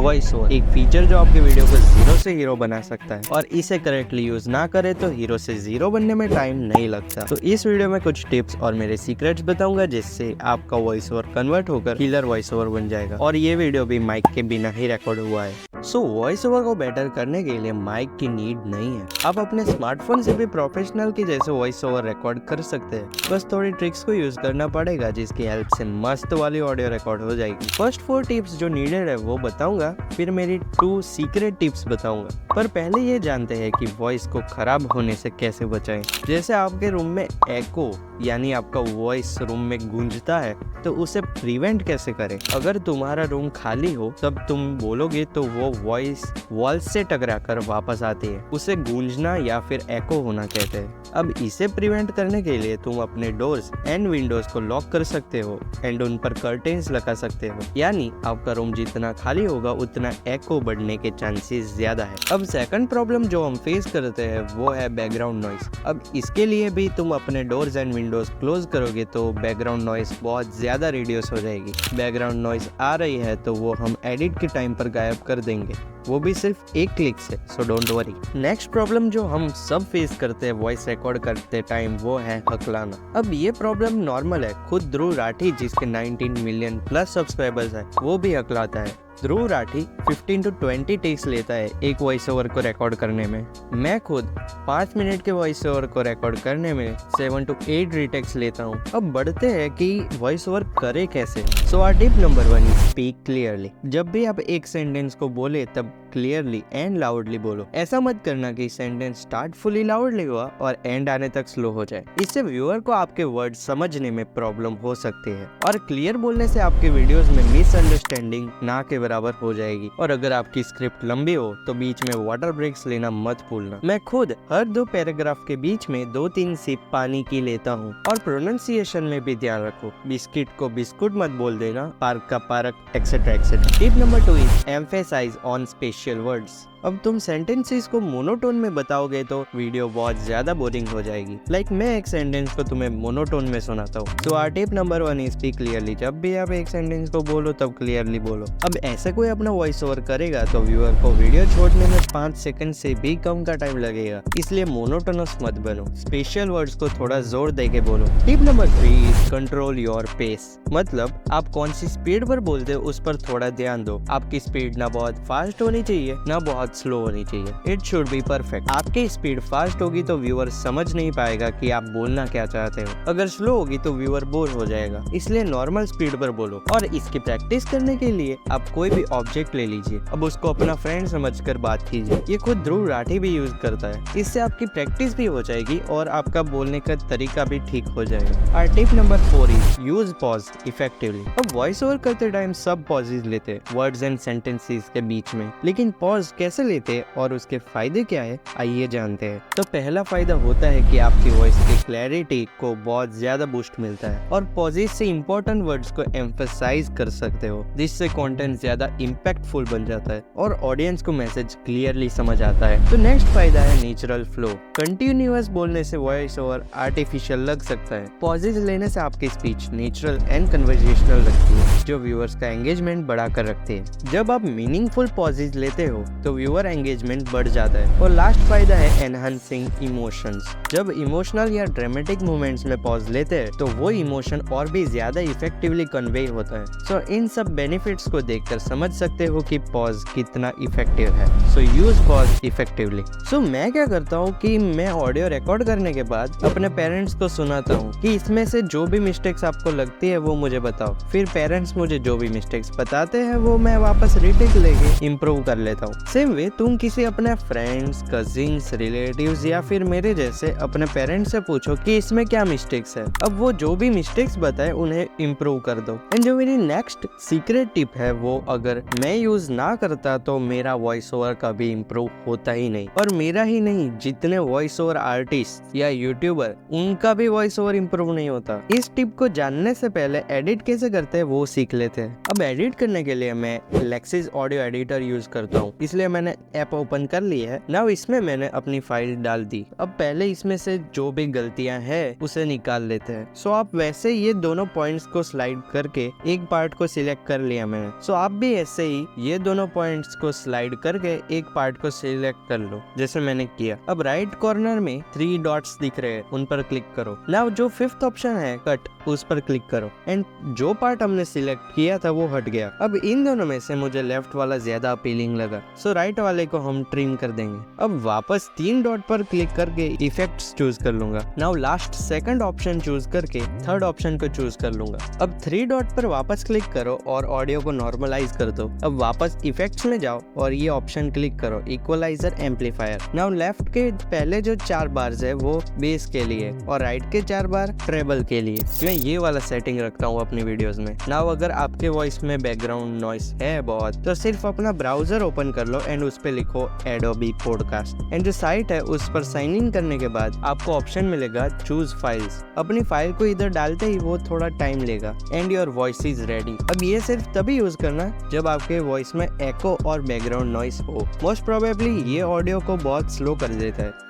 Voice over एक feature जो आपके वीडियो को जीरो से हीरो बना सकता है और इसे करेक्टली यूज ना करे तो हीरो से जीरो बनने में टाइम नहीं लगता। तो इस वीडियो में कुछ टिप्स और मेरे सीक्रेट्स बताऊंगा जिससे आपका वॉइस ओवर कन्वर्ट होकर किलर वॉइस ओवर बन जाएगा। और ये वीडियो भी माइक के बिना ही रिकॉर्ड हुआ है। सो वॉइस ओवर को बेटर करने के लिए माइक की नीड नहीं है। आप अपने स्मार्टफोन से भी प्रोफेशनल के जैसे वॉइस ओवर रिकॉर्ड कर सकते हैं। बस थोड़ी ट्रिक्स को यूज करना पड़ेगा जिसकी हेल्प से मस्त वाली ऑडियो रिकॉर्ड हो जाएगी। फर्स्ट 4 टिप्स जो नीडेड है वो बताऊंगा, फिर मेरी 2 सीक्रेट टिप्स बताऊंगा। पर पहले ये जानते हैं कि वॉइस को खराब होने से कैसे बचाएं। जैसे आपके रूम में एको यानी आपका वॉइस रूम में गूंजता है तो उसे प्रिवेंट कैसे करें। अगर तुम्हारा रूम खाली हो तब तुम बोलोगे तो वो वॉइस वॉल से टकरा कर वापस आती है। उसे गूंजना या फिर एको होना कहते हैं। अब इसे प्रिवेंट करने के लिए तुम अपने डोर्स एंड विंडोज को लॉक कर सकते हो एंड उन पर कर्टेन्स लगा सकते हो। यानी आपका रूम जितना खाली होगा उतना एको बढ़ने के चांसेस ज्यादा है। अब सेकंड प्रॉब्लम जो हम फेस करते हैं वो है बैकग्राउंड नॉइस। अब इसके लिए भी तुम अपने डोर्स एंड विंडोज क्लोज करोगे तो बैकग्राउंड नॉइस बहुत ज्यादा रिड्यूस हो जाएगी। बैकग्राउंड नॉइस आ रही है तो वो हम एडिट के टाइम पर गायब कर देंगे, वो भी सिर्फ एक क्लिक से। So don't worry. Next problem जो हम सब फेस करते हैं वॉइस रिकॉर्ड करते टाइम वो है हकलाना। अब ये प्रॉब्लम नॉर्मल है। खुद ध्रुव राठी जिसके 19 मिलियन प्लस सब्सक्राइबर्स है वो भी हकलाता है। ध्रुव राठी 15 to 20 टेक्स लेता है एक वॉइस ओवर को रिकॉर्ड करने में। मैं खुद 5 मिनट के वॉइस ओवर को रिकॉर्ड करने में 7 to 8 रीटेक्स लेता हूँ। अब बढ़ते हैं कि वॉइस ओवर करे कैसे। So our tip number 1 is speak clearly. जब भी आप एक सेंटेंस को बोले तब क्लियरली एंड लाउडली बोलो। ऐसा मत करना कि सेंटेंस स्टार्ट फुली लाउडली हुआ और एंड आने तक स्लो हो जाए। इससे व्यूअर को आपके वर्ड समझने में प्रॉब्लम हो सकती है और क्लियर बोलने से आपके वीडियोस में मिसअंडरस्टैंडिंग ना के बराबर हो जाएगी। और अगर आपकी स्क्रिप्ट लंबी हो तो बीच में वाटर ब्रेक्स लेना मत भूलना। मैं खुद हर 2 पैराग्राफ के बीच में 2-3 सिप पानी की लेता हूँ। और प्रोनाउंसिएशन में भी ध्यान रखो। बिस्किट को बिस्कुट मत बोल देना, पार्क का park, etcetera etcetera. Tip number 2 is emphasise on special words. अब तुम सेंटेंसेस को मोनोटोन में बताओगे तो वीडियो बहुत ज्यादा बोरिंग हो जाएगी। लाइक मैं एक सेंटेंस को तुम्हें मोनोटोन में सुनाता हूँ। तो our tip number 1 is speak clearly. जब भी आप एक सेंटेंस को बोलो तब क्लियरली बोलो। अब ऐसे कोई अपना वॉइस ओवर करेगा तो व्यूअर को वीडियो छोड़ने में 5 सेकंड से भी कम का टाइम लगेगा। इसलिए मोनोटोनस मत बनो, स्पेशल वर्ड्स को थोड़ा जोर दे के बोलो। Tip number 3 is control your pace. मतलब आप कौन सी स्पीड पर बोलते हो उस पर थोड़ा ध्यान दो। आपकी स्पीड ना बहुत फास्ट होनी चाहिए ना बहुत स्लो होनी चाहिए। It should be perfect. आपकी स्पीड फास्ट होगी तो व्यूअर समझ नहीं पाएगा कि आप बोलना क्या चाहते हो। अगर स्लो होगी तो व्यूअर बोर हो जाएगा। इसलिए नॉर्मल स्पीड पर बोलो। और इसकी प्रैक्टिस करने के लिए आप कोई भी ऑब्जेक्ट ले लीजिए। अब उसको अपना फ्रेंड समझकर बात कीजिए। ये खुद ध्रुव राठी भी यूज करता है। इससे आपकी प्रैक्टिस भी हो जाएगी और आपका बोलने का तरीका भी ठीक हो जाएगा। और tip number 4 is use pause effectively. अब वॉइस ओवर करते टाइम सब पॉजेज लेते वर्ड्स एंड सेंटेंसेस के बीच में, लेकिन पॉज कैसे लेते और उसके फायदे क्या है आइए जानते हैं। तो पहला फायदा होता है कि आपकी वॉइस की क्लैरिटी को बहुत ज्यादा बूस्ट मिलता है और पॉजेज से इंपॉर्टेंट वर्ड्स को एम्फसाइज कर सकते हो जिससे कंटेंट ज्यादा इम्पैक्टफुल बन जाता है और ऑडियंस को मैसेज क्लियरली समझ आता है। तो नेक्स्ट फायदा है नेचुरल फ्लो। कंटिन्यूअस बोलने से वॉइस ओवर आर्टिफिशियल लग सकता है। पॉजेज लेने से आपकी स्पीच नेचुरल एंड कन्वर्सेशनल लगती है जो व्यूअर्स का एंगेजमेंट बढ़ा कर रखते हैं। जब आप मीनिंगफुल पॉजेज लेते हो तो व्यूअर एंगेजमेंट बढ़ जाता है। और लास्ट फायदा है एनहांसिंग इमोशंस। जब इमोशनल या ड्रामेटिक मोमेंट्स में पॉज लेते हैं तो वो इमोशन और भी ज्यादा इफेक्टिवली कन्वे होता है। सो इन सब बेनिफिट्स को देखकर समझ सकते हो कि पॉज कितना इफेक्टिव है। सो यूज पॉज इफेक्टिवली। सो मैं क्या करता हूँ कि मैं ऑडियो रिकॉर्ड करने के बाद अपने पेरेंट्स को सुनाता हूँ कि इसमें से जो भी मिस्टेक्स आपको लगती है वो मुझे बताओ। फिर पेरेंट्स मुझे जो भी मिस्टेक्स बताते हैं वो मैं वापस रीटेक लेके इम्प्रूव कर लेता हूँ। सेम वे तुम किसी अपने फ्रेंड्स, कजिन्स, रिलेटिव्स या फिर मेरे जैसे अपने पेरेंट्स से पूछो कि इसमें क्या मिस्टेक्स है। अब वो जो भी मिस्टेक्स बताए उन्हें इम्प्रूव कर दो। एंड जो मेरी नेक्स्ट सीक्रेट टिप है वो अगर मैं यूज ना करता तो मेरा वॉइस ओवर कभी इम्प्रूव होता ही नहीं। और मेरा ही नहीं, जितने वॉइस ओवर आर्टिस्ट या यूट्यूबर उनका भी वॉइस ओवर इम्प्रूव नहीं होता। इस टिप को जानने से पहले एडिट कैसे करते हैं वो सीख लेते हैं। अब एडिट करने के लिए मैं लेक्सिस ऑडियो एडिटर यूज करता हूँ। इसलिए मैंने मैंने ऐप ओपन कर ली है। नाउ इसमें मैंने अपनी फाइल डाल दी। अब पहले इसमें से जो भी गलतियां हैं उसे निकाल लेते हैं। सो आप वैसे ये दोनों पॉइंट्स को स्लाइड करके एक पार्ट को सिलेक्ट कर लिया मैंने। सो आप भी ऐसे ही ये दोनों पॉइंट्स को स्लाइड करके एक पार्ट को सिलेक्ट कर लो जैसे मैंने किया। अब राइट कॉर्नर में 3 डॉट्स दिख रहे हैं, उन पर क्लिक करो। नाउ जो 5th ऑप्शन है कट, उस पर क्लिक करो एंड जो पार्ट हमने सिलेक्ट किया था वो हट गया। अब इन दोनों में से मुझे लेफ्ट वाला ज्यादा अपीलिंग लगा, सो राइट वाले को हम ट्रिम कर देंगे। अब वापस 3 डॉट पर क्लिक करके इफेक्ट्स चूज कर लूंगा। Now last 2nd option choose करके 3rd ऑप्शन को चूज कर लूंगा। अब 3 डॉट पर वापस क्लिक करो और ऑडियो को नॉर्मलाइज कर दो। अब वापस इफेक्ट्स में जाओ और ये ऑप्शन क्लिक करो, इक्वलाइजर एम्पलीफायर। नाउ लेफ्ट के पहले जो 4 बार्स है वो बेस के लिए और राइट के 4 बार ट्रेबल के लिए। मैं ये वाला सेटिंग रखता हूँ अपनी वीडियोस में। नाउ अगर आपके वॉइस में बैकग्राउंड नॉइस है बहुत, तो सिर्फ अपना ब्राउजर ओपन कर लो एंड उस पे लिखो एडोबी पॉडकास्ट एंड जो साइट है उस पर साइन इन करने के बाद आपको ऑप्शन मिलेगा चूज फाइल्स। अपनी फाइल को इधर डालते ही वो थोड़ा टाइम लेगा and your voice is ready. अब ये सिर्फ तभी यूज करना जब आपके वॉइस में एको और बैकग्राउंड नॉइस हो। मोस्ट प्रोबेबली ये ऑडियो को बहुत स्लो कर देता है।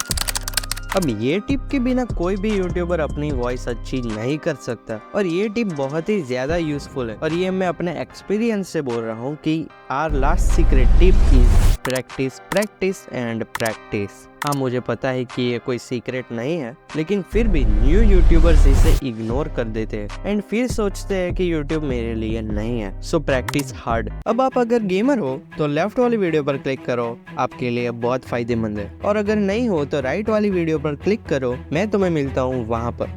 अब ये टिप के बिना कोई भी यूट्यूबर अपनी वॉइस अच्छी नहीं कर सकता और ये टिप बहुत ही ज्यादा यूजफुल है और ये मैं अपने एक्सपीरियंस से बोल रहा हूँ कि our last secret tip is practice practice and practice. हाँ, मुझे पता है कि ये कोई सीक्रेट नहीं है, लेकिन फिर भी न्यू यूट्यूबर्स इसे इग्नोर कर देते हैं एंड फिर सोचते हैं कि यूट्यूब मेरे लिए नहीं है। So practice hard. अब आप अगर गेमर हो तो लेफ्ट वाली वीडियो पर क्लिक करो, आपके लिए बहुत फायदेमंद है। और अगर नहीं हो तो राइट वाली वीडियो पर क्लिक करो, मैं तुम्हें मिलता हूँ वहाँ पर।